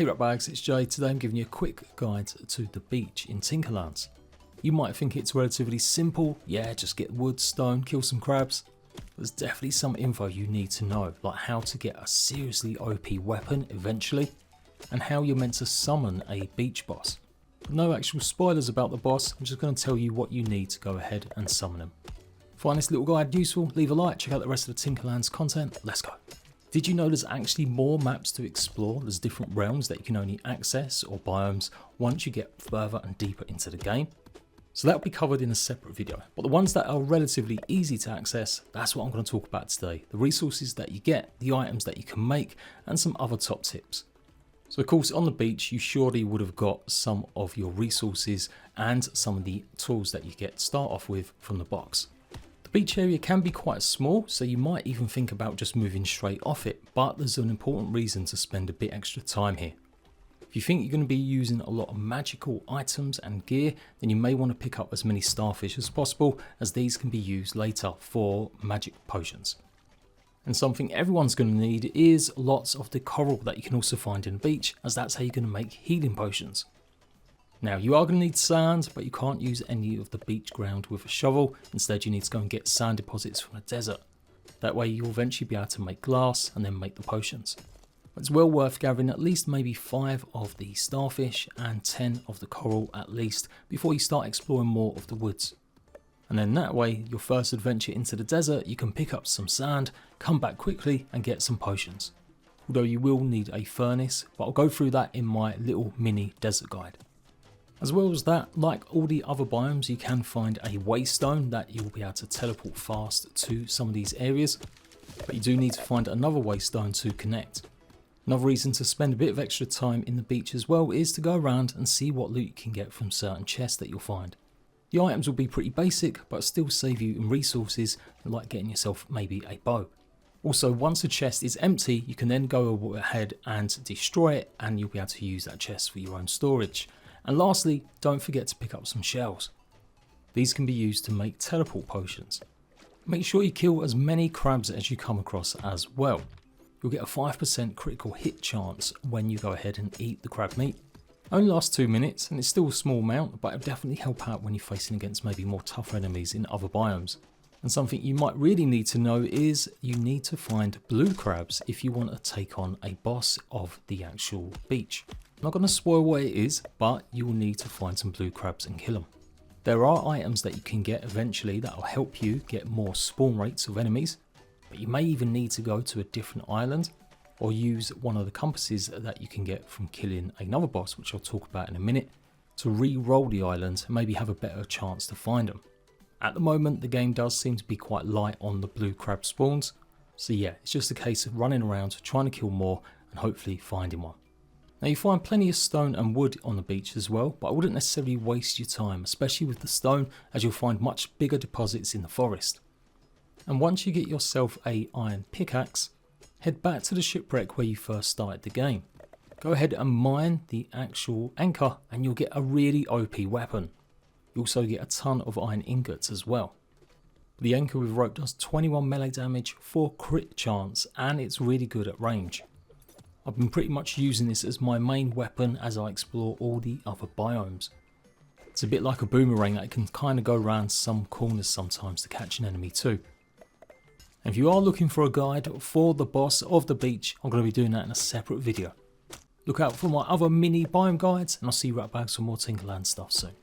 Hey Ratbags, it's Jade. Today I'm giving you a quick guide to the beach in Tinkerlands. You might think it's relatively simple, yeah, just get wood, stone, kill some crabs. But there's definitely some info you need to know, like how to get a seriously OP weapon eventually, and how you're meant to summon a beach boss. No actual spoilers about the boss, I'm just going to tell you what you need to go ahead and summon him. Find this little guide useful, leave a like, check out the rest of the Tinkerlands content, let's go. Did you know there's actually more maps to explore? There's different realms that you can only access or biomes once you get further and deeper into the game. So that will be covered in a separate video. But the ones that are relatively easy to access, that's what I'm going to talk about today. The resources that you get, the items that you can make, and some other top tips. So of course on the beach you surely would have got some of your resources and some of the tools that you get to start off with from the box. The beach area can be quite small, so you might even think about just moving straight off it, but there's an important reason to spend a bit extra time here. If you think you're going to be using a lot of magical items and gear, then you may want to pick up as many starfish as possible, as these can be used later for magic potions. And something everyone's going to need is lots of the coral that you can also find in the beach, as that's how you're going to make healing potions. Now you are going to need sand, but you can't use any of the beach ground with a shovel. Instead you need to go and get sand deposits from the desert. That way you'll eventually be able to make glass and then make the potions. But it's well worth gathering at least maybe 5 of the starfish and 10 of the coral at least before you start exploring more of the woods. And then that way, your first adventure into the desert, you can pick up some sand, come back quickly and get some potions. Although you will need a furnace, but I'll go through that in my little mini desert guide. As well as that, like all the other biomes, you can find a waystone that you'll be able to teleport fast to some of these areas, but you do need to find another waystone to connect. Another reason to spend a bit of extra time in the beach as well is to go around and see what loot you can get from certain chests that you'll find. The items will be pretty basic, but still save you in resources, like getting yourself maybe a bow. Also, once a chest is empty, you can then go ahead and destroy it, and you'll be able to use that chest for your own storage. And lastly, don't forget to pick up some shells. These can be used to make teleport potions. Make sure you kill as many crabs as you come across as well. You'll get a 5% critical hit chance when you go ahead and eat the crab meat. Only lasts 2 minutes and it's still a small amount, but it'll definitely help out when you're facing against maybe more tougher enemies in other biomes. And something you might really need to know is you need to find blue crabs if you want to take on a boss of the actual beach. I'm not going to spoil what it is, but you will need to find some blue crabs and kill them. There are items that you can get eventually that will help you get more spawn rates of enemies, but you may even need to go to a different island or use one of the compasses that you can get from killing another boss, which I'll talk about in a minute, to re-roll the island and maybe have a better chance to find them. At the moment the game does seem to be quite light on the blue crab spawns, so yeah, it's just a case of running around trying to kill more and hopefully finding one. Now you find plenty of stone and wood on the beach as well, but I wouldn't necessarily waste your time, especially with the stone, as you'll find much bigger deposits in the forest. And once you get yourself a iron pickaxe, head back to the shipwreck where you first started the game. Go ahead and mine the actual anchor and you'll get a really OP weapon. You also get a ton of iron ingots as well. The anchor with rope does 21 melee damage, 4 crit chance, and it's really good at range. I've been pretty much using this as my main weapon as I explore all the other biomes. It's a bit like a boomerang that can kind of go around some corners sometimes to catch an enemy too. And if you are looking for a guide for the boss of the beach, I'm going to be doing that in a separate video. Look out for my other mini biome guides, and I'll see you right back for more Tinkerland stuff soon.